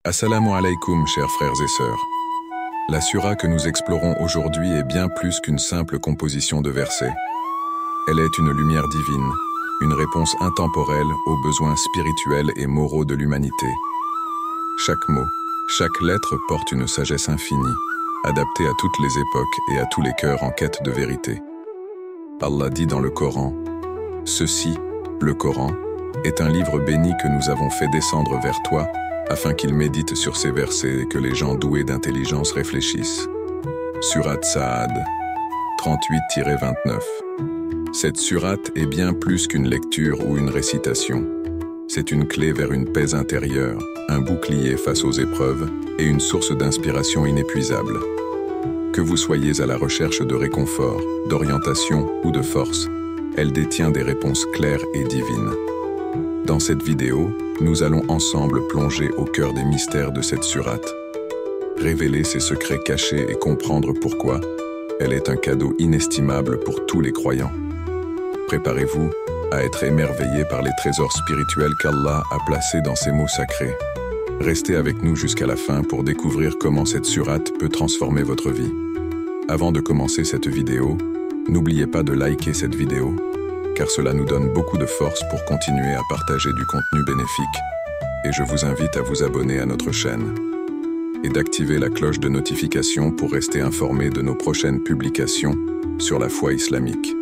Assalamu alaikum, chers frères et sœurs. La sura que nous explorons aujourd'hui est bien plus qu'une simple composition de versets. Elle est une lumière divine, une réponse intemporelle aux besoins spirituels et moraux de l'humanité. Chaque mot, chaque lettre porte une sagesse infinie, adaptée à toutes les époques et à tous les cœurs en quête de vérité. Allah dit dans le Coran, « Ceci, le Coran, est un livre béni que nous avons fait descendre vers toi, afin qu'il médite sur ces versets et que les gens doués d'intelligence réfléchissent. » Surat Sa'ad 38-29. Cette surate est bien plus qu'une lecture ou une récitation. C'est une clé vers une paix intérieure, un bouclier face aux épreuves et une source d'inspiration inépuisable. Que vous soyez à la recherche de réconfort, d'orientation ou de force, elle détient des réponses claires et divines. Dans cette vidéo, nous allons ensemble plonger au cœur des mystères de cette surate, révéler ses secrets cachés et comprendre pourquoi elle est un cadeau inestimable pour tous les croyants. Préparez-vous à être émerveillés par les trésors spirituels qu'Allah a placés dans ces mots sacrés. Restez avec nous jusqu'à la fin pour découvrir comment cette surate peut transformer votre vie. Avant de commencer cette vidéo, n'oubliez pas de liker cette vidéo, car cela nous donne beaucoup de force pour continuer à partager du contenu bénéfique. Et je vous invite à vous abonner à notre chaîne et d'activer la cloche de notification pour rester informé de nos prochaines publications sur la foi islamique.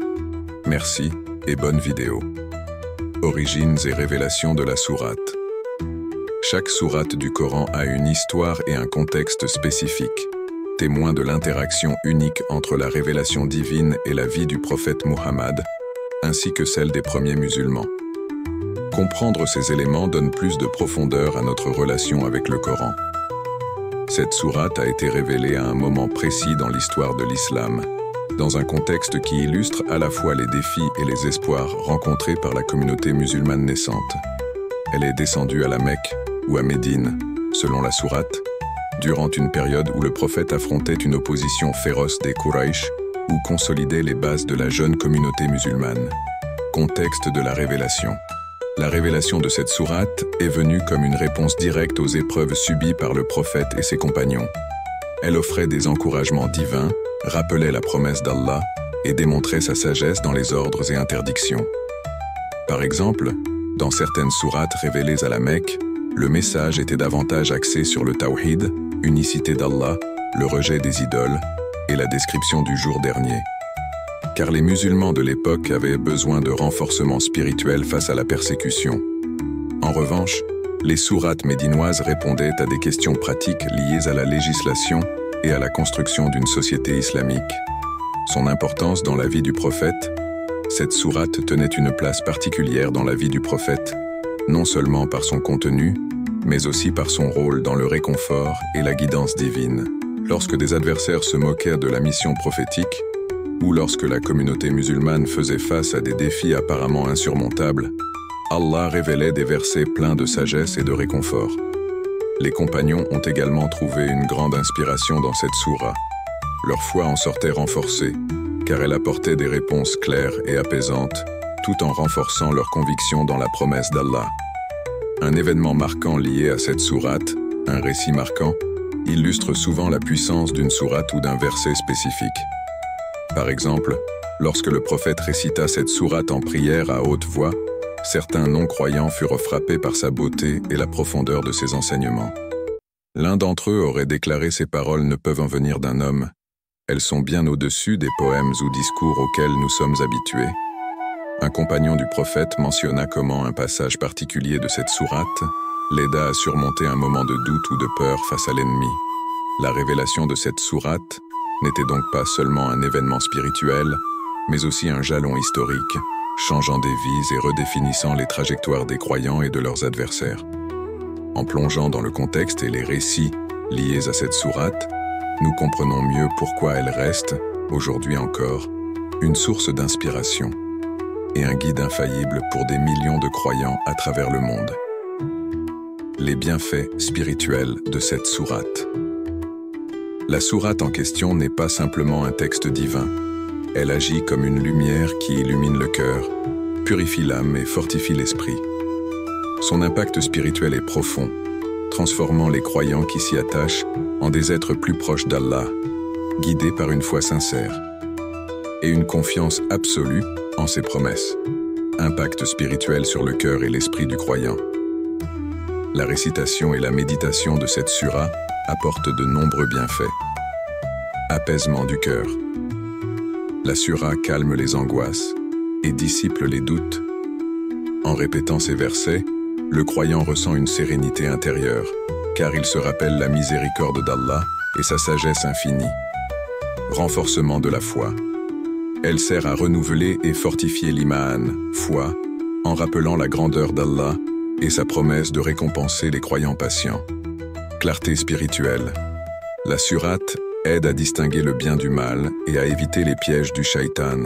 Merci et bonne vidéo. Origines et révélations de la sourate. Chaque sourate du Coran a une histoire et un contexte spécifique, témoin de l'interaction unique entre la révélation divine et la vie du prophète Muhammad, ainsi que celle des premiers musulmans. Comprendre ces éléments donne plus de profondeur à notre relation avec le Coran. Cette sourate a été révélée à un moment précis dans l'histoire de l'islam, dans un contexte qui illustre à la fois les défis et les espoirs rencontrés par la communauté musulmane naissante. Elle est descendue à la Mecque ou à Médine, selon la sourate, durant une période où le prophète affrontait une opposition féroce des Quraysh ou consolidait les bases de la jeune communauté musulmane. Contexte de la révélation. La révélation de cette sourate est venue comme une réponse directe aux épreuves subies par le prophète et ses compagnons. Elle offrait des encouragements divins, rappelait la promesse d'Allah et démontrait sa sagesse dans les ordres et interdictions. Par exemple, dans certaines sourates révélées à la Mecque, le message était davantage axé sur le tawhid, unicité d'Allah, le rejet des idoles et la description du jour dernier. Car les musulmans de l'époque avaient besoin de renforcement spirituel face à la persécution. En revanche, les sourates médinoises répondaient à des questions pratiques liées à la législation et à la construction d'une société islamique. Son importance dans la vie du prophète. Cette sourate tenait une place particulière dans la vie du prophète, non seulement par son contenu, mais aussi par son rôle dans le réconfort et la guidance divine. Lorsque des adversaires se moquaient de la mission prophétique, ou lorsque la communauté musulmane faisait face à des défis apparemment insurmontables, Allah révélait des versets pleins de sagesse et de réconfort. Les compagnons ont également trouvé une grande inspiration dans cette sourate. Leur foi en sortait renforcée, car elle apportait des réponses claires et apaisantes, tout en renforçant leur conviction dans la promesse d'Allah. Un événement marquant lié à cette sourate, un récit marquant, illustre souvent la puissance d'une sourate ou d'un verset spécifique. Par exemple, lorsque le prophète récita cette sourate en prière à haute voix, certains non-croyants furent frappés par sa beauté et la profondeur de ses enseignements. L'un d'entre eux aurait déclaré « Ces paroles ne peuvent en venir d'un homme. Elles sont bien au-dessus des poèmes ou discours auxquels nous sommes habitués. » Un compagnon du prophète mentionna comment un passage particulier de cette sourate l'aida à surmonter un moment de doute ou de peur face à l'ennemi. La révélation de cette sourate n'était donc pas seulement un événement spirituel, mais aussi un jalon historique, changeant des vies et redéfinissant les trajectoires des croyants et de leurs adversaires. En plongeant dans le contexte et les récits liés à cette sourate, nous comprenons mieux pourquoi elle reste, aujourd'hui encore, une source d'inspiration et un guide infaillible pour des millions de croyants à travers le monde. Les bienfaits spirituels de cette sourate. La sourate en question n'est pas simplement un texte divin. Elle agit comme une lumière qui illumine le cœur, purifie l'âme et fortifie l'esprit. Son impact spirituel est profond, transformant les croyants qui s'y attachent en des êtres plus proches d'Allah, guidés par une foi sincère et une confiance absolue en ses promesses. Impact spirituel sur le cœur et l'esprit du croyant. La récitation et la méditation de cette sura apportent de nombreux bienfaits. Apaisement du cœur. La sura calme les angoisses et dissipe les doutes. En répétant ces versets, le croyant ressent une sérénité intérieure, car il se rappelle la miséricorde d'Allah et sa sagesse infinie. Renforcement de la foi. Elle sert à renouveler et fortifier l'iman, foi, en rappelant la grandeur d'Allah et sa promesse de récompenser les croyants patients. Clarté spirituelle. La sourate aide à distinguer le bien du mal et à éviter les pièges du shaitan.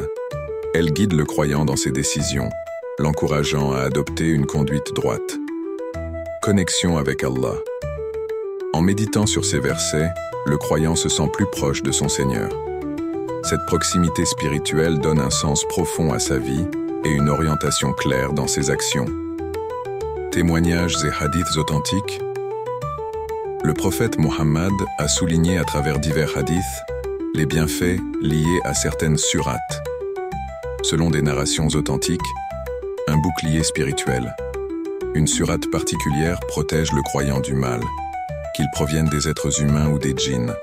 Elle guide le croyant dans ses décisions, l'encourageant à adopter une conduite droite. Connexion avec Allah. En méditant sur ces versets, le croyant se sent plus proche de son Seigneur. Cette proximité spirituelle donne un sens profond à sa vie et une orientation claire dans ses actions. Témoignages et hadiths authentiques. Le prophète Mohammed a souligné à travers divers hadiths les bienfaits liés à certaines surates. Selon des narrations authentiques, un bouclier spirituel. Une surate particulière protège le croyant du mal, qu'il provienne des êtres humains ou des djinns.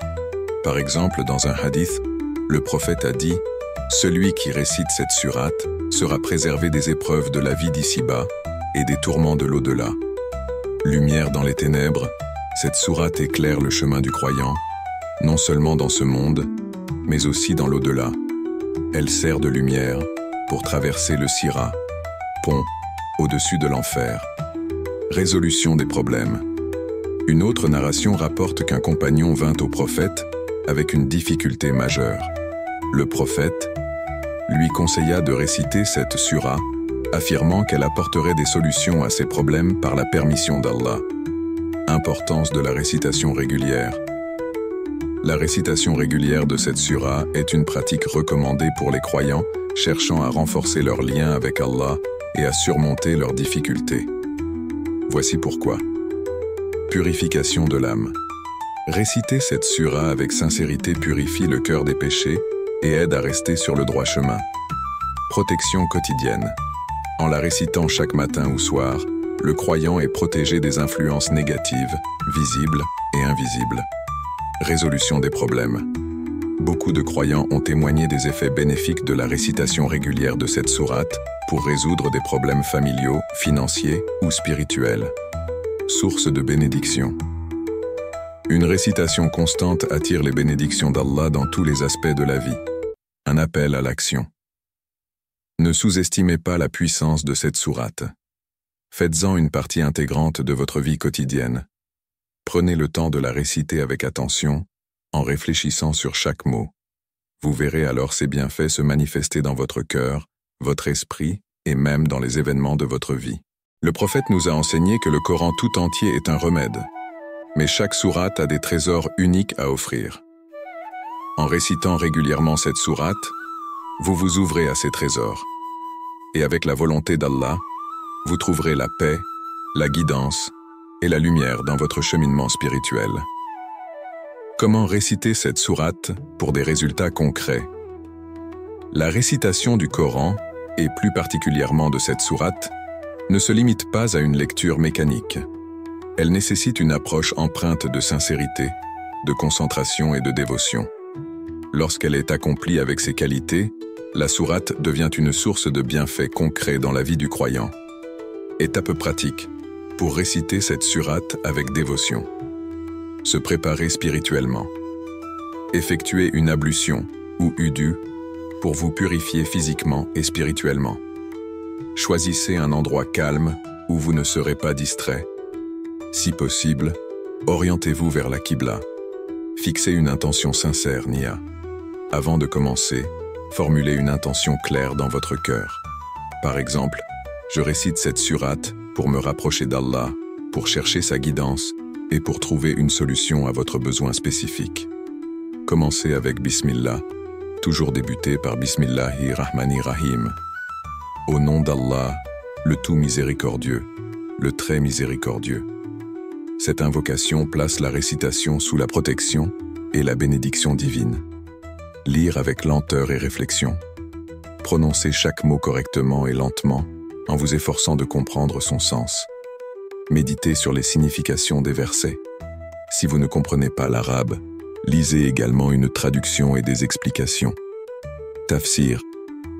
Par exemple, dans un hadith, le prophète a dit « Celui qui récite cette surate sera préservé des épreuves de la vie d'ici-bas et des tourments de l'au-delà. » Lumière dans les ténèbres, cette sourate éclaire le chemin du croyant, non seulement dans ce monde, mais aussi dans l'au-delà. Elle sert de lumière pour traverser le sirat, pont, au-dessus de l'enfer. Résolution des problèmes. Une autre narration rapporte qu'un compagnon vint au prophète avec une difficulté majeure. Le prophète lui conseilla de réciter cette sura, affirmant qu'elle apporterait des solutions à ses problèmes par la permission d'Allah. Importance de la récitation régulière. La récitation régulière de cette sura est une pratique recommandée pour les croyants cherchant à renforcer leur lien avec Allah et à surmonter leurs difficultés. Voici pourquoi. Purification de l'âme. Réciter cette sura avec sincérité purifie le cœur des péchés et aide à rester sur le droit chemin. Protection quotidienne. En la récitant chaque matin ou soir, le croyant est protégé des influences négatives, visibles et invisibles. Résolution des problèmes. Beaucoup de croyants ont témoigné des effets bénéfiques de la récitation régulière de cette sourate pour résoudre des problèmes familiaux, financiers ou spirituels. Source de bénédiction. Une récitation constante attire les bénédictions d'Allah dans tous les aspects de la vie. Un appel à l'action. Ne sous-estimez pas la puissance de cette sourate. Faites-en une partie intégrante de votre vie quotidienne. Prenez le temps de la réciter avec attention, en réfléchissant sur chaque mot. Vous verrez alors ses bienfaits se manifester dans votre cœur, votre esprit et même dans les événements de votre vie. Le prophète nous a enseigné que le Coran tout entier est un remède, mais chaque sourate a des trésors uniques à offrir. En récitant régulièrement cette sourate, vous vous ouvrez à ces trésors. Et avec la volonté d'Allah, vous trouverez la paix, la guidance et la lumière dans votre cheminement spirituel. Comment réciter cette sourate pour des résultats concrets? La récitation du Coran, et plus particulièrement de cette sourate, ne se limite pas à une lecture mécanique. Elle nécessite une approche empreinte de sincérité, de concentration et de dévotion. Lorsqu'elle est accomplie avec ces qualités, la sourate devient une source de bienfaits concrets dans la vie du croyant. Étape pratique pour réciter cette sourate avec dévotion. Se préparer spirituellement. Effectuer une ablution ou udu pour vous purifier physiquement et spirituellement. Choisissez un endroit calme où vous ne serez pas distrait. Si possible, orientez-vous vers la Qibla. Fixez une intention sincère, Nia. Avant de commencer, formulez une intention claire dans votre cœur. Par exemple, je récite cette sourate pour me rapprocher d'Allah, pour chercher sa guidance et pour trouver une solution à votre besoin spécifique. Commencez avec Bismillah, toujours débuter par Bismillahirrahmanirrahim. Au nom d'Allah, le tout miséricordieux, le très miséricordieux. Cette invocation place la récitation sous la protection et la bénédiction divine. Lire avec lenteur et réflexion. Prononcez chaque mot correctement et lentement en vous efforçant de comprendre son sens. Méditez sur les significations des versets. Si vous ne comprenez pas l'arabe, lisez également une traduction et des explications. Tafsir,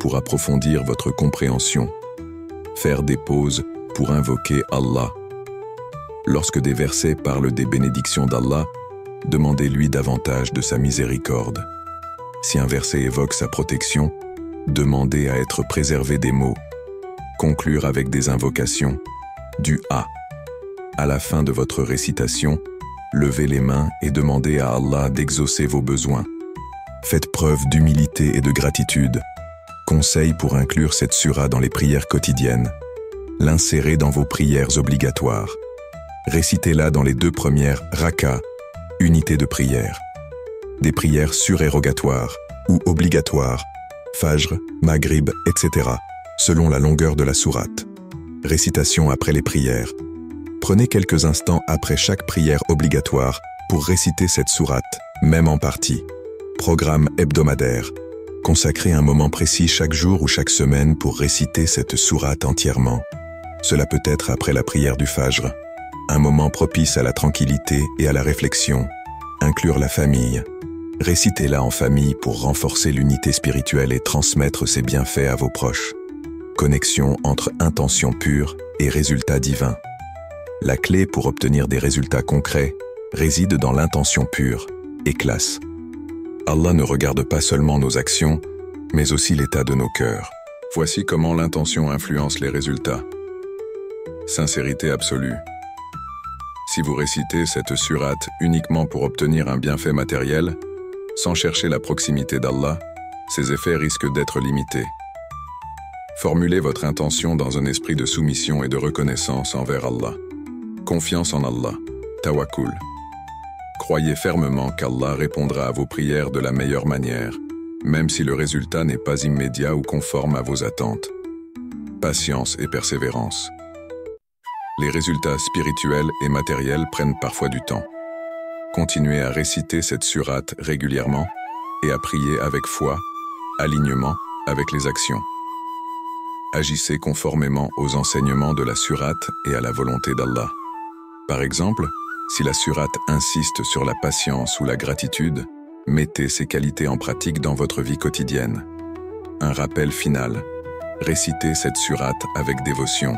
pour approfondir votre compréhension. Faire des pauses pour invoquer Allah. Lorsque des versets parlent des bénédictions d'Allah, demandez-lui davantage de sa miséricorde. Si un verset évoque sa protection, demandez à être préservé des maux. Conclure avec des invocations. Du A. À la fin de votre récitation, levez les mains et demandez à Allah d'exaucer vos besoins. Faites preuve d'humilité et de gratitude. Conseil pour inclure cette sura dans les prières quotidiennes. L'insérer dans vos prières obligatoires. Récitez-la dans les 2 premières raka, unités de prière. Des prières surérogatoires ou obligatoires, fajr, maghrib, etc., selon la longueur de la sourate. Récitation après les prières. Prenez quelques instants après chaque prière obligatoire pour réciter cette sourate, même en partie. Programme hebdomadaire. Consacrez un moment précis chaque jour ou chaque semaine pour réciter cette sourate entièrement. Cela peut être après la prière du fajr. Un moment propice à la tranquillité et à la réflexion. Inclure la famille. Récitez-la en famille pour renforcer l'unité spirituelle et transmettre ses bienfaits à vos proches. Connexion entre intention pure et résultats divins. La clé pour obtenir des résultats concrets réside dans l'intention pure et classe. Allah ne regarde pas seulement nos actions, mais aussi l'état de nos cœurs. Voici comment l'intention influence les résultats. Sincérité absolue. Si vous récitez cette sourate uniquement pour obtenir un bienfait matériel, sans chercher la proximité d'Allah, ses effets risquent d'être limités. Formulez votre intention dans un esprit de soumission et de reconnaissance envers Allah. Confiance en Allah, tawakkul. Croyez fermement qu'Allah répondra à vos prières de la meilleure manière, même si le résultat n'est pas immédiat ou conforme à vos attentes. Patience et persévérance. Les résultats spirituels et matériels prennent parfois du temps. Continuez à réciter cette sourate régulièrement et à prier avec foi, alignement avec les actions. Agissez conformément aux enseignements de la sourate et à la volonté d'Allah. Par exemple, si la sourate insiste sur la patience ou la gratitude, mettez ces qualités en pratique dans votre vie quotidienne. Un rappel final. Récitez cette sourate avec dévotion.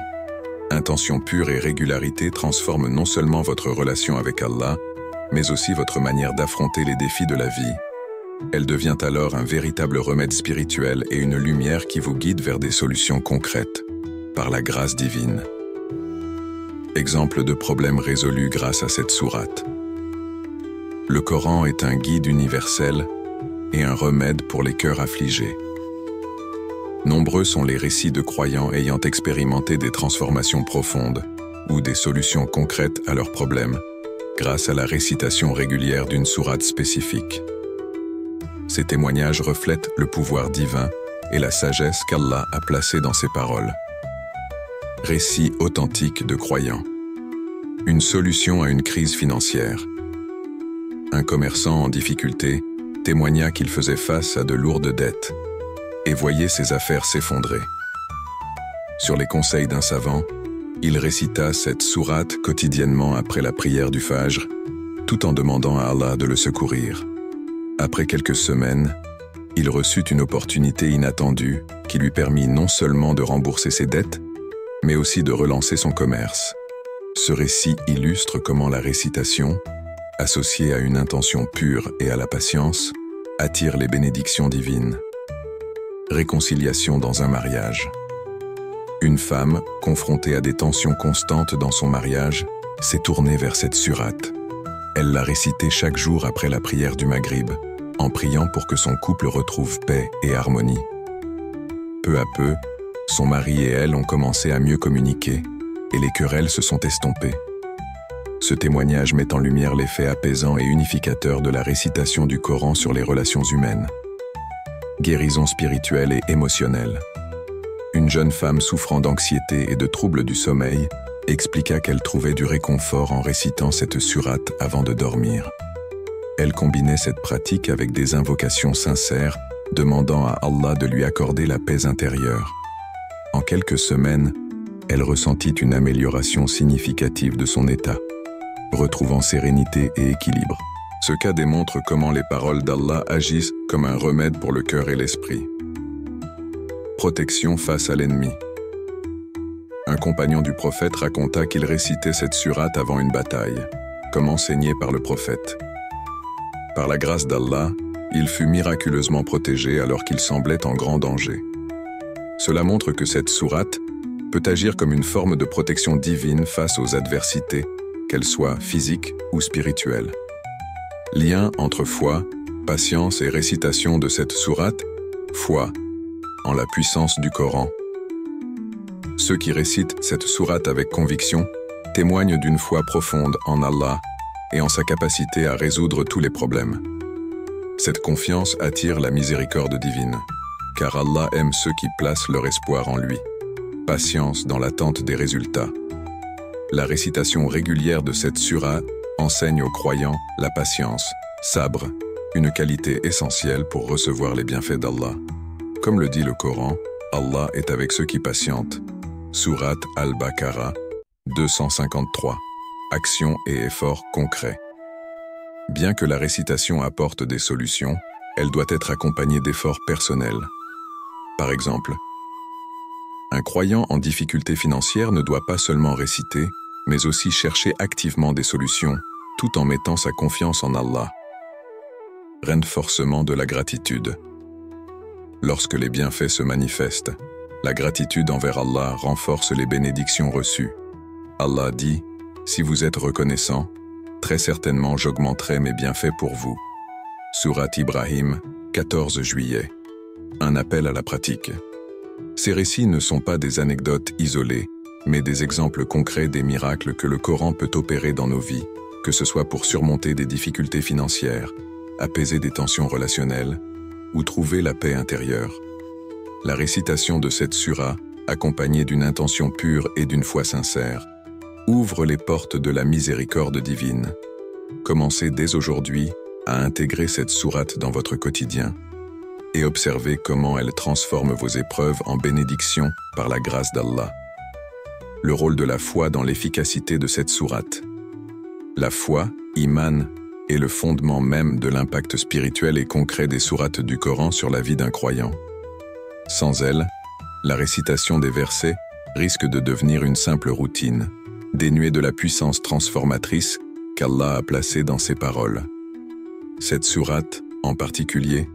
Intention pure et régularité transforment non seulement votre relation avec Allah, mais aussi votre manière d'affronter les défis de la vie. Elle devient alors un véritable remède spirituel et une lumière qui vous guide vers des solutions concrètes, par la grâce divine. Exemple de problèmes résolus grâce à cette sourate. Le Coran est un guide universel et un remède pour les cœurs affligés. Nombreux sont les récits de croyants ayant expérimenté des transformations profondes ou des solutions concrètes à leurs problèmes, grâce à la récitation régulière d'une sourate spécifique. Ces témoignages reflètent le pouvoir divin et la sagesse qu'Allah a placée dans ses paroles. Récit authentique de croyants. Une solution à une crise financière. Un commerçant en difficulté témoigna qu'il faisait face à de lourdes dettes et voyait ses affaires s'effondrer. Sur les conseils d'un savant, il récita cette sourate quotidiennement après la prière du Fajr, tout en demandant à Allah de le secourir. Après quelques semaines, il reçut une opportunité inattendue qui lui permit non seulement de rembourser ses dettes, mais aussi de relancer son commerce. Ce récit illustre comment la récitation, associée à une intention pure et à la patience, attire les bénédictions divines. Réconciliation dans un mariage. Une femme, confrontée à des tensions constantes dans son mariage, s'est tournée vers cette sourate. Elle l'a récitée chaque jour après la prière du Maghrib, en priant pour que son couple retrouve paix et harmonie. Peu à peu, son mari et elle ont commencé à mieux communiquer, et les querelles se sont estompées. Ce témoignage met en lumière l'effet apaisant et unificateur de la récitation du Coran sur les relations humaines. Guérison spirituelle et émotionnelle. Une jeune femme souffrant d'anxiété et de troubles du sommeil expliqua qu'elle trouvait du réconfort en récitant cette sourate avant de dormir. Elle combinait cette pratique avec des invocations sincères, demandant à Allah de lui accorder la paix intérieure. En quelques semaines, elle ressentit une amélioration significative de son état, retrouvant sérénité et équilibre. Ce cas démontre comment les paroles d'Allah agissent comme un remède pour le cœur et l'esprit. Protection face à l'ennemi. Un compagnon du prophète raconta qu'il récitait cette sourate avant une bataille, comme enseigné par le prophète. Par la grâce d'Allah, il fut miraculeusement protégé alors qu'il semblait en grand danger. Cela montre que cette sourate peut agir comme une forme de protection divine face aux adversités, qu'elles soient physiques ou spirituelles. Lien entre foi, patience et récitation de cette sourate, foi, en la puissance du Coran. Ceux qui récitent cette sourate avec conviction témoignent d'une foi profonde en Allah et en sa capacité à résoudre tous les problèmes. Cette confiance attire la miséricorde divine, car Allah aime ceux qui placent leur espoir en lui. Patience dans l'attente des résultats. La récitation régulière de cette sourate enseigne aux croyants la patience, sabre, une qualité essentielle pour recevoir les bienfaits d'Allah. Comme le dit le Coran, Allah est avec ceux qui patientent. Sourate Al-Baqarah 253. Action et efforts concrets. Bien que la récitation apporte des solutions, elle doit être accompagnée d'efforts personnels. Par exemple, un croyant en difficulté financière ne doit pas seulement réciter, mais aussi chercher activement des solutions, tout en mettant sa confiance en Allah. Renforcement de la gratitude. Lorsque les bienfaits se manifestent, la gratitude envers Allah renforce les bénédictions reçues. Allah dit, « Si vous êtes reconnaissant, très certainement j'augmenterai mes bienfaits pour vous. » Sourate Ibrahim, 14 juillet. Un appel à la pratique. Ces récits ne sont pas des anecdotes isolées, mais des exemples concrets des miracles que le Coran peut opérer dans nos vies, que ce soit pour surmonter des difficultés financières, apaiser des tensions relationnelles, ou trouver la paix intérieure. La récitation de cette sura, accompagnée d'une intention pure et d'une foi sincère, ouvre les portes de la miséricorde divine. Commencez dès aujourd'hui à intégrer cette sourate dans votre quotidien et observez comment elle transforme vos épreuves en bénédictions par la grâce d'Allah. Le rôle de la foi dans l'efficacité de cette sourate. La foi, iman, est le fondement même de l'impact spirituel et concret des sourates du Coran sur la vie d'un croyant. Sans elle, la récitation des versets risque de devenir une simple routine, dénuée de la puissance transformatrice qu'Allah a placée dans ses paroles. Cette sourate, en particulier,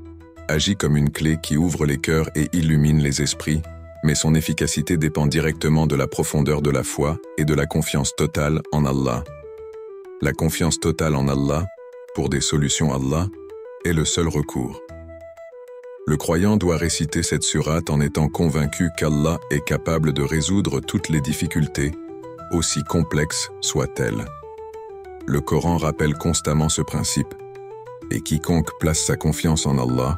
agit comme une clé qui ouvre les cœurs et illumine les esprits, mais son efficacité dépend directement de la profondeur de la foi et de la confiance totale en Allah. La confiance totale en Allah, pour des solutions Allah, est le seul recours. Le croyant doit réciter cette sourate en étant convaincu qu'Allah est capable de résoudre toutes les difficultés, aussi complexes soient-elles. Le Coran rappelle constamment ce principe, et quiconque place sa confiance en Allah,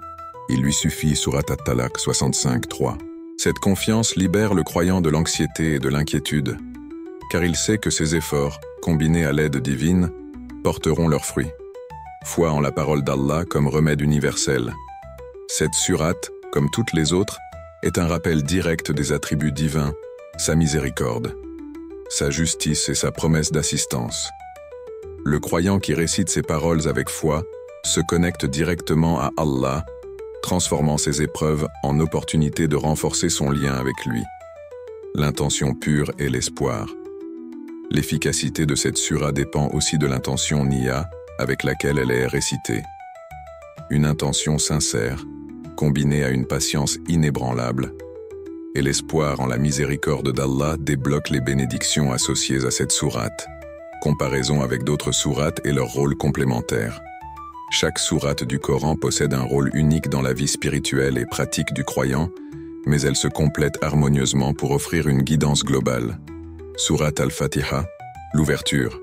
il lui suffit Sourate At-Talaq 65:3. Cette confiance libère le croyant de l'anxiété et de l'inquiétude, car il sait que ses efforts, combinés à l'aide divine, porteront leurs fruits. Foi en la parole d'Allah comme remède universel. Cette sourate, comme toutes les autres, est un rappel direct des attributs divins, sa miséricorde, sa justice et sa promesse d'assistance. Le croyant qui récite ces paroles avec foi se connecte directement à Allah, transformant ses épreuves en opportunités de renforcer son lien avec lui. L'intention pure et l'espoir. L'efficacité de cette sura dépend aussi de l'intention niya avec laquelle elle est récitée. Une intention sincère, combinée à une patience inébranlable, et l'espoir en la miséricorde d'Allah débloque les bénédictions associées à cette sourate. Comparaison avec d'autres sourates et leur rôle complémentaire. Chaque sourate du Coran possède un rôle unique dans la vie spirituelle et pratique du croyant, mais elles se complètent harmonieusement pour offrir une guidance globale. Sourate Al-Fatiha, l'ouverture.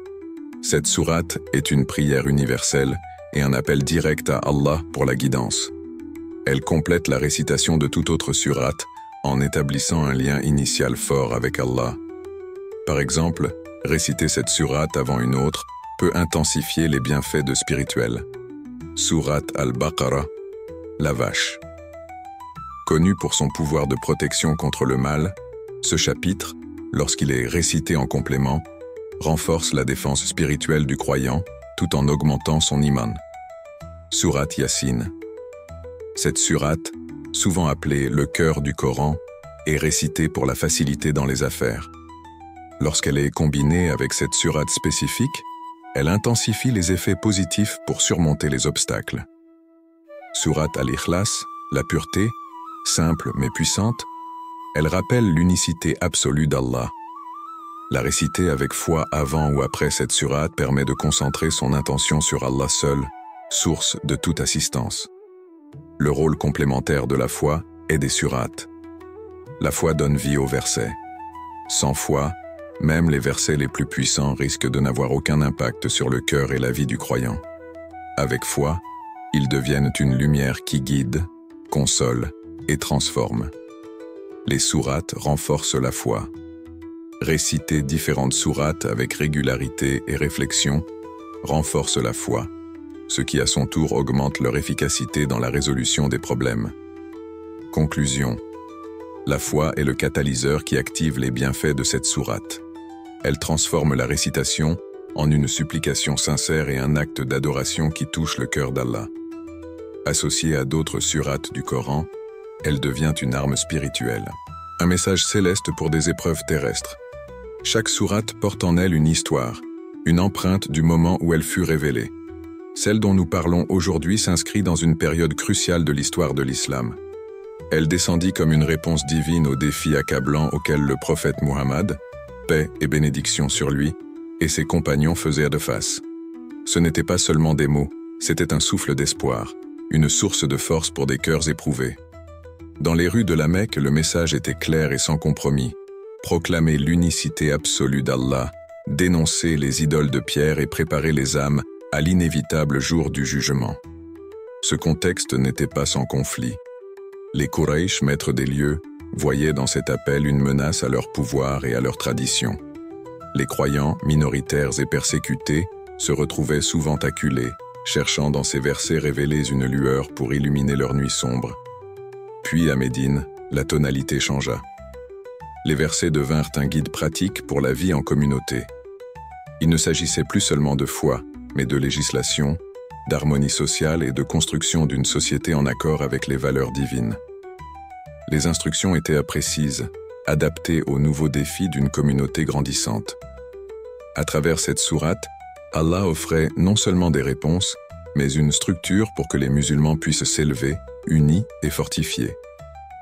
Cette sourate est une prière universelle et un appel direct à Allah pour la guidance. Elle complète la récitation de toute autre sourate en établissant un lien initial fort avec Allah. Par exemple, réciter cette sourate avant une autre peut intensifier les bienfaits de spirituel. Sourate al-Baqarah, la vache. Connu pour son pouvoir de protection contre le mal, ce chapitre, lorsqu'il est récité en complément, renforce la défense spirituelle du croyant tout en augmentant son iman. Sourate Yassine. Cette sourate, souvent appelée le cœur du Coran, est récitée pour la facilité dans les affaires. Lorsqu'elle est combinée avec cette sourate spécifique, elle intensifie les effets positifs pour surmonter les obstacles. Sourate al-Ikhlas, la pureté, simple mais puissante, elle rappelle l'unicité absolue d'Allah. La réciter avec foi avant ou après cette sourate permet de concentrer son intention sur Allah seul, source de toute assistance. Le rôle complémentaire de la foi est des sourates. La foi donne vie aux versets. Sans foi, même les versets les plus puissants risquent de n'avoir aucun impact sur le cœur et la vie du croyant. Avec foi, ils deviennent une lumière qui guide, console et transforme. Les sourates renforcent la foi. Réciter différentes sourates avec régularité et réflexion renforce la foi, ce qui à son tour augmente leur efficacité dans la résolution des problèmes. Conclusion. La foi est le catalyseur qui active les bienfaits de cette sourate. Elle transforme la récitation en une supplication sincère et un acte d'adoration qui touche le cœur d'Allah. Associée à d'autres sourates du Coran, elle devient une arme spirituelle. Un message céleste pour des épreuves terrestres. Chaque sourate porte en elle une histoire, une empreinte du moment où elle fut révélée. Celle dont nous parlons aujourd'hui s'inscrit dans une période cruciale de l'histoire de l'islam. Elle descendit comme une réponse divine aux défis accablants auxquels le prophète Muhammad, paix et bénédiction sur lui, et ses compagnons faisaient de face. Ce n'étaient pas seulement des mots, c'était un souffle d'espoir, une source de force pour des cœurs éprouvés. Dans les rues de la Mecque, le message était clair et sans compromis. Proclamer l'unicité absolue d'Allah, dénoncer les idoles de pierre et préparer les âmes à l'inévitable jour du jugement. Ce contexte n'était pas sans conflit. Les Quraysh, maîtres des lieux, voyaient dans cet appel une menace à leur pouvoir et à leur tradition. Les croyants, minoritaires et persécutés, se retrouvaient souvent acculés, cherchant dans ces versets révélés une lueur pour illuminer leur nuit sombre. Puis à Médine, la tonalité changea. Les versets devinrent un guide pratique pour la vie en communauté. Il ne s'agissait plus seulement de foi, mais de législation, d'harmonie sociale et de construction d'une société en accord avec les valeurs divines. Les instructions étaient précises, adaptées aux nouveaux défis d'une communauté grandissante. À travers cette sourate, Allah offrait non seulement des réponses, mais une structure pour que les musulmans puissent s'élever, unis et fortifiés.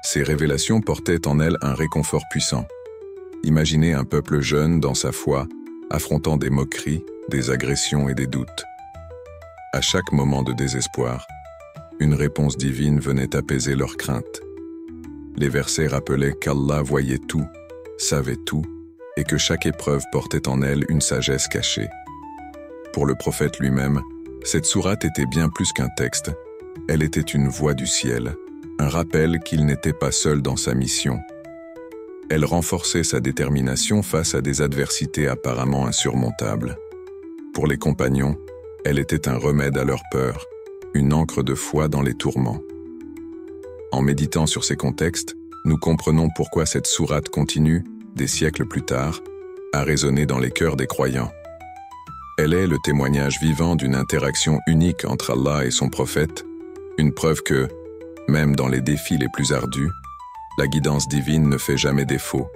Ces révélations portaient en elles un réconfort puissant. Imaginez un peuple jeune dans sa foi, affrontant des moqueries, des agressions et des doutes. À chaque moment de désespoir, une réponse divine venait apaiser leurs craintes. Les versets rappelaient qu'Allah voyait tout, savait tout, et que chaque épreuve portait en elle une sagesse cachée. Pour le prophète lui-même, cette sourate était bien plus qu'un texte, elle était une voix du ciel, un rappel qu'il n'était pas seul dans sa mission. Elle renforçait sa détermination face à des adversités apparemment insurmontables. Pour les compagnons, elle était un remède à leur peur, une encre de foi dans les tourments. En méditant sur ces contextes, nous comprenons pourquoi cette sourate continue, des siècles plus tard, à résonner dans les cœurs des croyants. Elle est le témoignage vivant d'une interaction unique entre Allah et son prophète, une preuve que, même dans les défis les plus ardus, la guidance divine ne fait jamais défaut.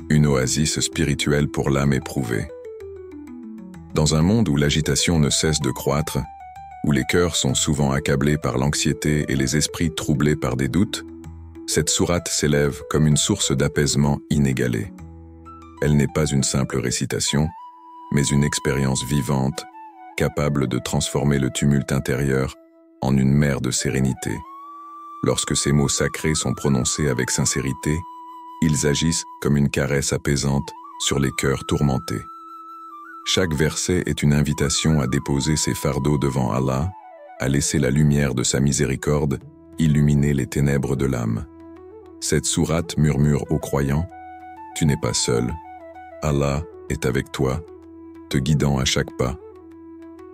Une oasis spirituelle pour l'âme éprouvée. Dans un monde où l'agitation ne cesse de croître, où les cœurs sont souvent accablés par l'anxiété et les esprits troublés par des doutes, cette sourate s'élève comme une source d'apaisement inégalée. Elle n'est pas une simple récitation, mais une expérience vivante, capable de transformer le tumulte intérieur en une mer de sérénité. Lorsque ces mots sacrés sont prononcés avec sincérité, ils agissent comme une caresse apaisante sur les cœurs tourmentés. Chaque verset est une invitation à déposer ses fardeaux devant Allah, à laisser la lumière de sa miséricorde illuminer les ténèbres de l'âme. Cette sourate murmure aux croyants « Tu n'es pas seul, Allah est avec toi, te guidant à chaque pas.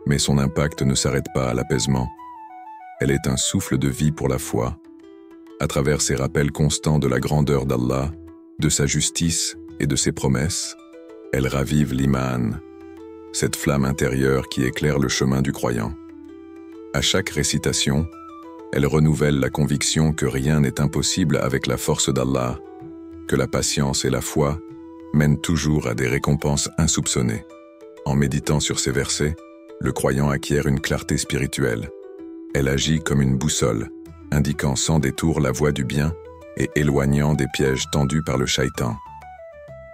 Mais son impact ne s'arrête pas à l'apaisement. Elle est un souffle de vie pour la foi. À travers ces rappels constants de la grandeur d'Allah, de sa justice et de ses promesses, elle ravive l'iman, cette flamme intérieure qui éclaire le chemin du croyant. À chaque récitation, elle renouvelle la conviction que rien n'est impossible avec la force d'Allah, que la patience et la foi mènent toujours à des récompenses insoupçonnées. En méditant sur ces versets, le croyant acquiert une clarté spirituelle. Elle agit comme une boussole, indiquant sans détour la voie du bien et éloignant des pièges tendus par le shaitan.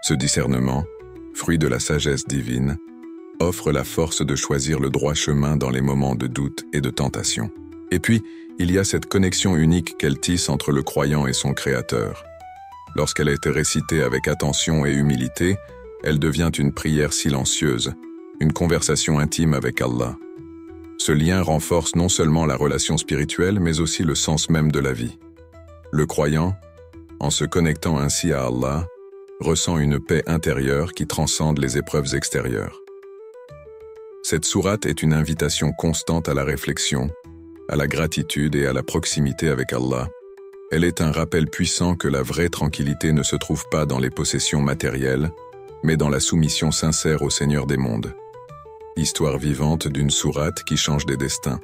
Ce discernement, fruit de la sagesse divine, offre la force de choisir le droit chemin dans les moments de doute et de tentation. Et puis, il y a cette connexion unique qu'elle tisse entre le croyant et son Créateur. Lorsqu'elle a été récitée avec attention et humilité, elle devient une prière silencieuse, une conversation intime avec Allah. Ce lien renforce non seulement la relation spirituelle, mais aussi le sens même de la vie. Le croyant, en se connectant ainsi à Allah, ressent une paix intérieure qui transcende les épreuves extérieures. Cette sourate est une invitation constante à la réflexion, à la gratitude et à la proximité avec Allah. Elle est un rappel puissant que la vraie tranquillité ne se trouve pas dans les possessions matérielles, mais dans la soumission sincère au Seigneur des mondes. Histoire vivante d'une sourate qui change des destins.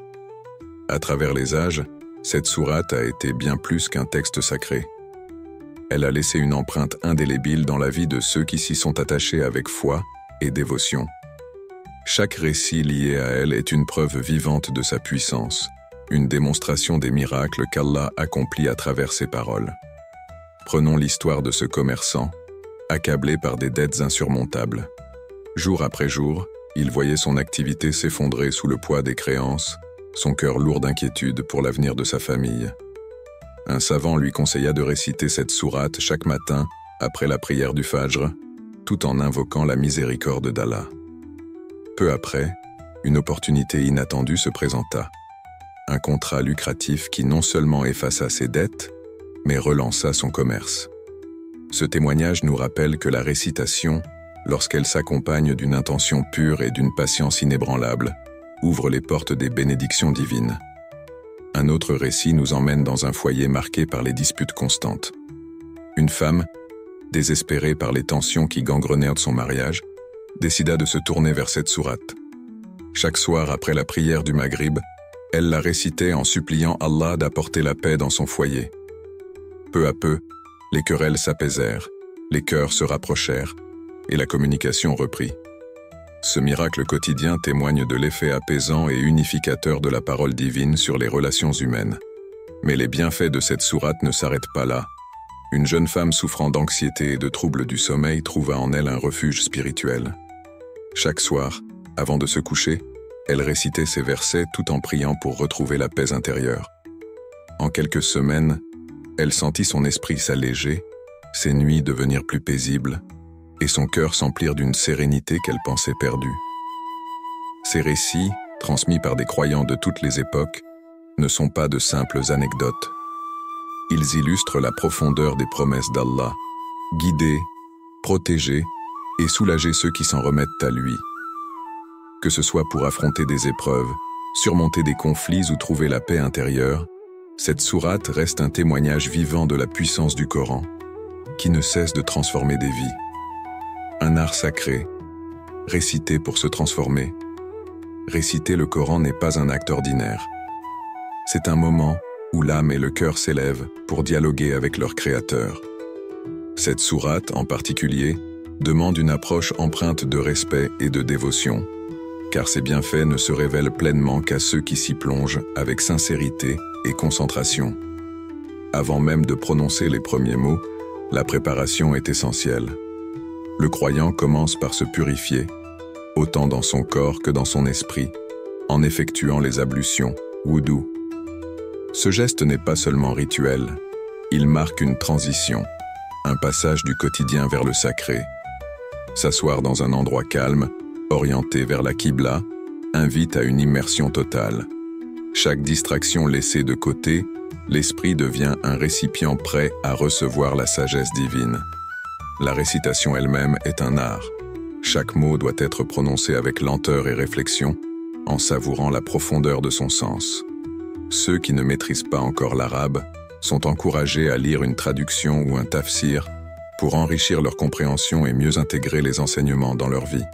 À travers les âges, cette sourate a été bien plus qu'un texte sacré. Elle a laissé une empreinte indélébile dans la vie de ceux qui s'y sont attachés avec foi et dévotion. Chaque récit lié à elle est une preuve vivante de sa puissance, une démonstration des miracles qu'Allah accomplit à travers ses paroles. Prenons l'histoire de ce commerçant, accablé par des dettes insurmontables. Jour après jour, il voyait son activité s'effondrer sous le poids des créances, son cœur lourd d'inquiétude pour l'avenir de sa famille. Un savant lui conseilla de réciter cette sourate chaque matin après la prière du Fajr, tout en invoquant la miséricorde d'Allah. Peu après, une opportunité inattendue se présenta. Un contrat lucratif qui non seulement effaça ses dettes, mais relança son commerce. Ce témoignage nous rappelle que la récitation, lorsqu'elle s'accompagne d'une intention pure et d'une patience inébranlable, ouvre les portes des bénédictions divines. Un autre récit nous emmène dans un foyer marqué par les disputes constantes. Une femme, désespérée par les tensions qui gangrenèrent son mariage, décida de se tourner vers cette sourate. Chaque soir après la prière du Maghrib, elle la récitait en suppliant Allah d'apporter la paix dans son foyer. Peu à peu, les querelles s'apaisèrent, les cœurs se rapprochèrent, et la communication reprit. Ce miracle quotidien témoigne de l'effet apaisant et unificateur de la parole divine sur les relations humaines. Mais les bienfaits de cette sourate ne s'arrêtent pas là. Une jeune femme souffrant d'anxiété et de troubles du sommeil trouva en elle un refuge spirituel. Chaque soir, avant de se coucher, elle récitait ces versets tout en priant pour retrouver la paix intérieure. En quelques semaines, elle sentit son esprit s'alléger, ses nuits devenir plus paisibles, et son cœur s'emplir d'une sérénité qu'elle pensait perdue. Ces récits, transmis par des croyants de toutes les époques, ne sont pas de simples anecdotes. Ils illustrent la profondeur des promesses d'Allah, guider, protéger et soulager ceux qui s'en remettent à lui. Que ce soit pour affronter des épreuves, surmonter des conflits ou trouver la paix intérieure, cette sourate reste un témoignage vivant de la puissance du Coran, qui ne cesse de transformer des vies. Un art sacré, récité pour se transformer. Réciter le Coran n'est pas un acte ordinaire. C'est un moment où l'âme et le cœur s'élèvent pour dialoguer avec leur Créateur. Cette sourate, en particulier, demande une approche empreinte de respect et de dévotion, car ses bienfaits ne se révèlent pleinement qu'à ceux qui s'y plongent avec sincérité et concentration. Avant même de prononcer les premiers mots, la préparation est essentielle. Le croyant commence par se purifier, autant dans son corps que dans son esprit, en effectuant les ablutions, wudu. Ce geste n'est pas seulement rituel, il marque une transition, un passage du quotidien vers le sacré. S'asseoir dans un endroit calme, orienté vers la Qibla, invite à une immersion totale. Chaque distraction laissée de côté, l'esprit devient un récipient prêt à recevoir la sagesse divine. La récitation elle-même est un art. Chaque mot doit être prononcé avec lenteur et réflexion, en savourant la profondeur de son sens. Ceux qui ne maîtrisent pas encore l'arabe sont encouragés à lire une traduction ou un tafsir pour enrichir leur compréhension et mieux intégrer les enseignements dans leur vie.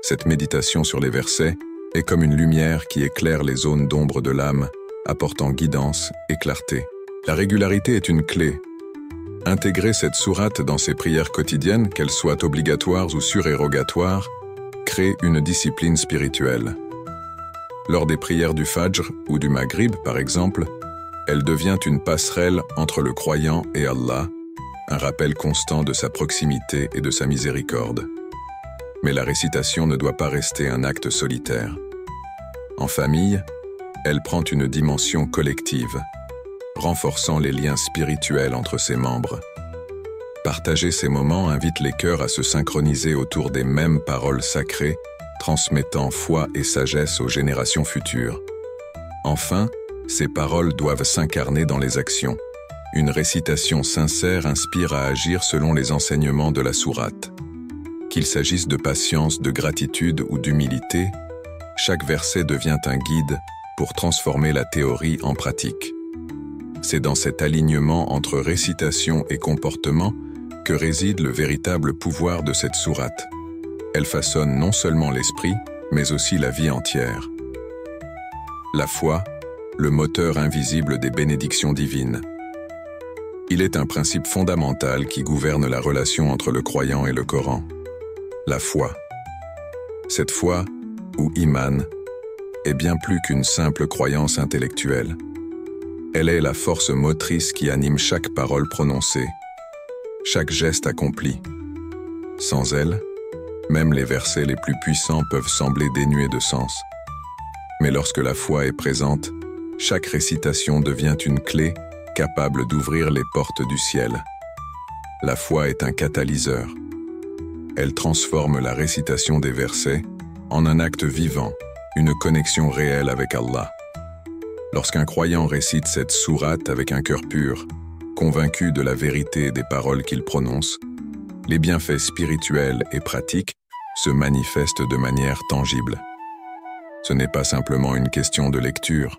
Cette méditation sur les versets est comme une lumière qui éclaire les zones d'ombre de l'âme, apportant guidance et clarté. La régularité est une clé. Intégrer cette sourate dans ses prières quotidiennes, qu'elles soient obligatoires ou surérogatoires, crée une discipline spirituelle. Lors des prières du Fajr ou du Maghrib, par exemple, elle devient une passerelle entre le croyant et Allah, un rappel constant de sa proximité et de sa miséricorde. Mais la récitation ne doit pas rester un acte solitaire. En famille, elle prend une dimension collective, renforçant les liens spirituels entre ses membres. Partager ces moments invite les cœurs à se synchroniser autour des mêmes paroles sacrées, transmettant foi et sagesse aux générations futures. Enfin, ces paroles doivent s'incarner dans les actions. Une récitation sincère inspire à agir selon les enseignements de la sourate. Qu'il s'agisse de patience, de gratitude ou d'humilité, chaque verset devient un guide pour transformer la théorie en pratique. C'est dans cet alignement entre récitation et comportement que réside le véritable pouvoir de cette sourate. Elle façonne non seulement l'esprit, mais aussi la vie entière. La foi, le moteur invisible des bénédictions divines. Il est un principe fondamental qui gouverne la relation entre le croyant et le Coran. La foi. Cette foi, ou iman, est bien plus qu'une simple croyance intellectuelle. Elle est la force motrice qui anime chaque parole prononcée, chaque geste accompli. Sans elle, même les versets les plus puissants peuvent sembler dénués de sens. Mais lorsque la foi est présente, chaque récitation devient une clé capable d'ouvrir les portes du ciel. La foi est un catalyseur. Elle transforme la récitation des versets en un acte vivant, une connexion réelle avec Allah. Lorsqu'un croyant récite cette sourate avec un cœur pur, convaincu de la vérité des paroles qu'il prononce, les bienfaits spirituels et pratiques se manifestent de manière tangible. Ce n'est pas simplement une question de lecture,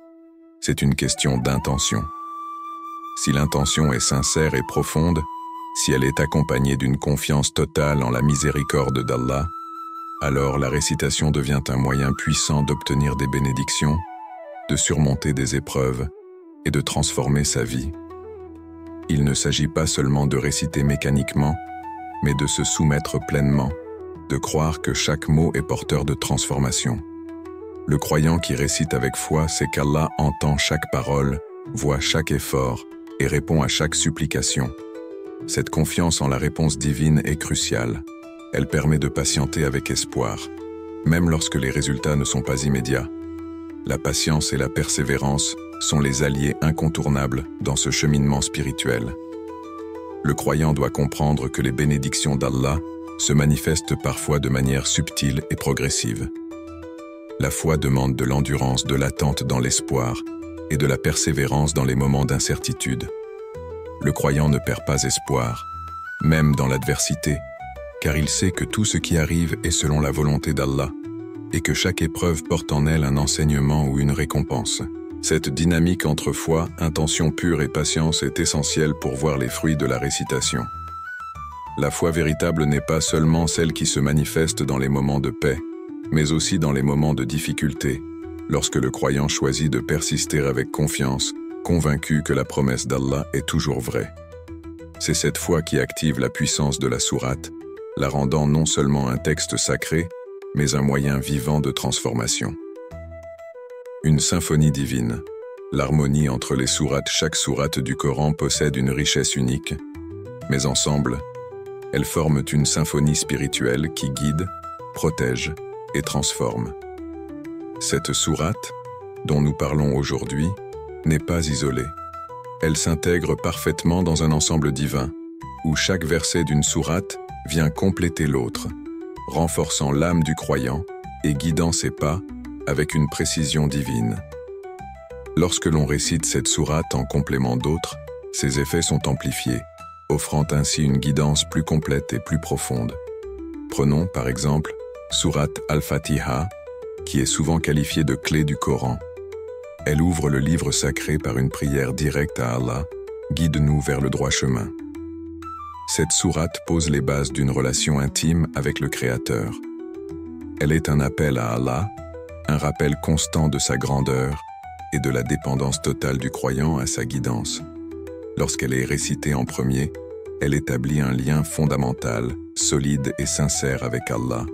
c'est une question d'intention. Si l'intention est sincère et profonde, si elle est accompagnée d'une confiance totale en la miséricorde d'Allah, alors la récitation devient un moyen puissant d'obtenir des bénédictions, de surmonter des épreuves et de transformer sa vie. Il ne s'agit pas seulement de réciter mécaniquement, mais de se soumettre pleinement, de croire que chaque mot est porteur de transformation. Le croyant qui récite avec foi sait qu'Allah entend chaque parole, voit chaque effort et répond à chaque supplication. Cette confiance en la réponse divine est cruciale. Elle permet de patienter avec espoir, même lorsque les résultats ne sont pas immédiats. La patience et la persévérance sont les alliés incontournables dans ce cheminement spirituel. Le croyant doit comprendre que les bénédictions d'Allah se manifestent parfois de manière subtile et progressive. La foi demande de l'endurance, de l'attente dans l'espoir et de la persévérance dans les moments d'incertitude. Le croyant ne perd pas espoir, même dans l'adversité, car il sait que tout ce qui arrive est selon la volonté d'Allah et que chaque épreuve porte en elle un enseignement ou une récompense. Cette dynamique entre foi, intention pure et patience est essentielle pour voir les fruits de la récitation. La foi véritable n'est pas seulement celle qui se manifeste dans les moments de paix, mais aussi dans les moments de difficulté, lorsque le croyant choisit de persister avec confiance, convaincu que la promesse d'Allah est toujours vraie. C'est cette foi qui active la puissance de la sourate, la rendant non seulement un texte sacré, mais un moyen vivant de transformation. Une symphonie divine. L'harmonie entre les sourates, chaque sourate du Coran possède une richesse unique, mais ensemble, elles forment une symphonie spirituelle qui guide, protège et transforme. Cette sourate, dont nous parlons aujourd'hui, n'est pas isolée. Elle s'intègre parfaitement dans un ensemble divin, où chaque verset d'une sourate vient compléter l'autre, renforçant l'âme du croyant et guidant ses pas avec une précision divine. Lorsque l'on récite cette sourate en complément d'autres, ses effets sont amplifiés, offrant ainsi une guidance plus complète et plus profonde. Prenons, par exemple, Sourate Al-Fatiha, qui est souvent qualifiée de clé du Coran. Elle ouvre le livre sacré par une prière directe à Allah, « Guide-nous vers le droit chemin ». Cette sourate pose les bases d'une relation intime avec le Créateur. Elle est un appel à Allah, un rappel constant de sa grandeur et de la dépendance totale du croyant à sa guidance. Lorsqu'elle est récitée en premier, elle établit un lien fondamental, solide et sincère avec Allah.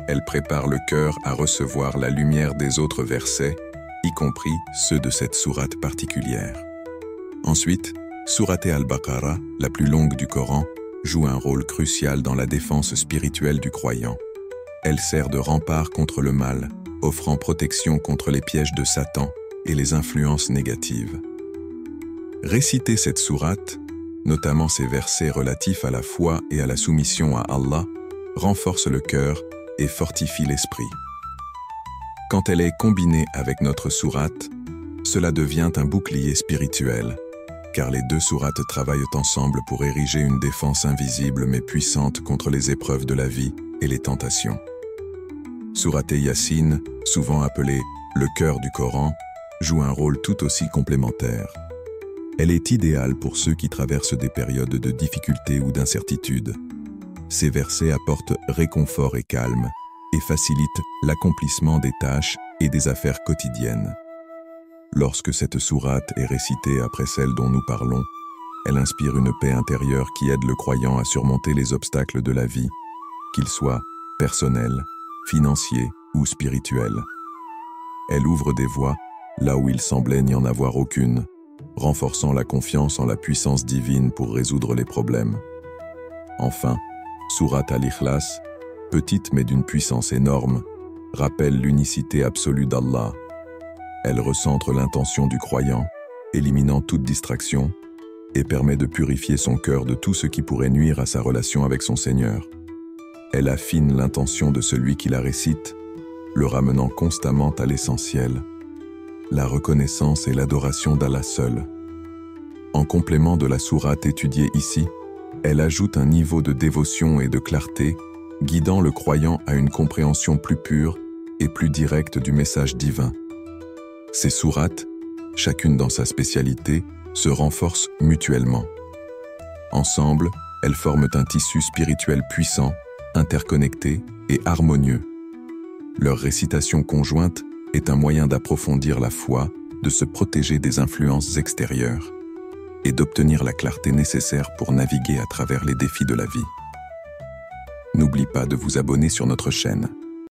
Elle prépare le cœur à recevoir la lumière des autres versets, y compris ceux de cette sourate particulière. Ensuite, Sourate Al-Baqarah, la plus longue du Coran, joue un rôle crucial dans la défense spirituelle du croyant. Elle sert de rempart contre le mal, offrant protection contre les pièges de Satan et les influences négatives. Réciter cette sourate, notamment ses versets relatifs à la foi et à la soumission à Allah, renforce le cœur et fortifie l'esprit. Quand elle est combinée avec notre sourate, cela devient un bouclier spirituel, car les deux sourates travaillent ensemble pour ériger une défense invisible mais puissante contre les épreuves de la vie et les tentations. Sourate Yassine, souvent appelée « le cœur du Coran », joue un rôle tout aussi complémentaire. Elle est idéale pour ceux qui traversent des périodes de difficulté ou d'incertitude. Ces versets apportent réconfort et calme et facilitent l'accomplissement des tâches et des affaires quotidiennes. Lorsque cette sourate est récitée après celle dont nous parlons, elle inspire une paix intérieure qui aide le croyant à surmonter les obstacles de la vie, qu'ils soient personnels, financiers ou spirituels. Elle ouvre des voies là où il semblait n'y en avoir aucune, renforçant la confiance en la puissance divine pour résoudre les problèmes. Enfin, Sourate Al-Ikhlas, petite mais d'une puissance énorme, rappelle l'unicité absolue d'Allah. Elle recentre l'intention du croyant, éliminant toute distraction, et permet de purifier son cœur de tout ce qui pourrait nuire à sa relation avec son Seigneur. Elle affine l'intention de celui qui la récite, le ramenant constamment à l'essentiel, la reconnaissance et l'adoration d'Allah seul. En complément de la sourate étudiée ici, elle ajoute un niveau de dévotion et de clarté, guidant le croyant à une compréhension plus pure et plus directe du message divin. Ces sourates, chacune dans sa spécialité, se renforcent mutuellement. Ensemble, elles forment un tissu spirituel puissant, interconnecté et harmonieux. Leur récitation conjointe est un moyen d'approfondir la foi, de se protéger des influences extérieures et d'obtenir la clarté nécessaire pour naviguer à travers les défis de la vie. N'oublie pas de vous abonner sur notre chaîne.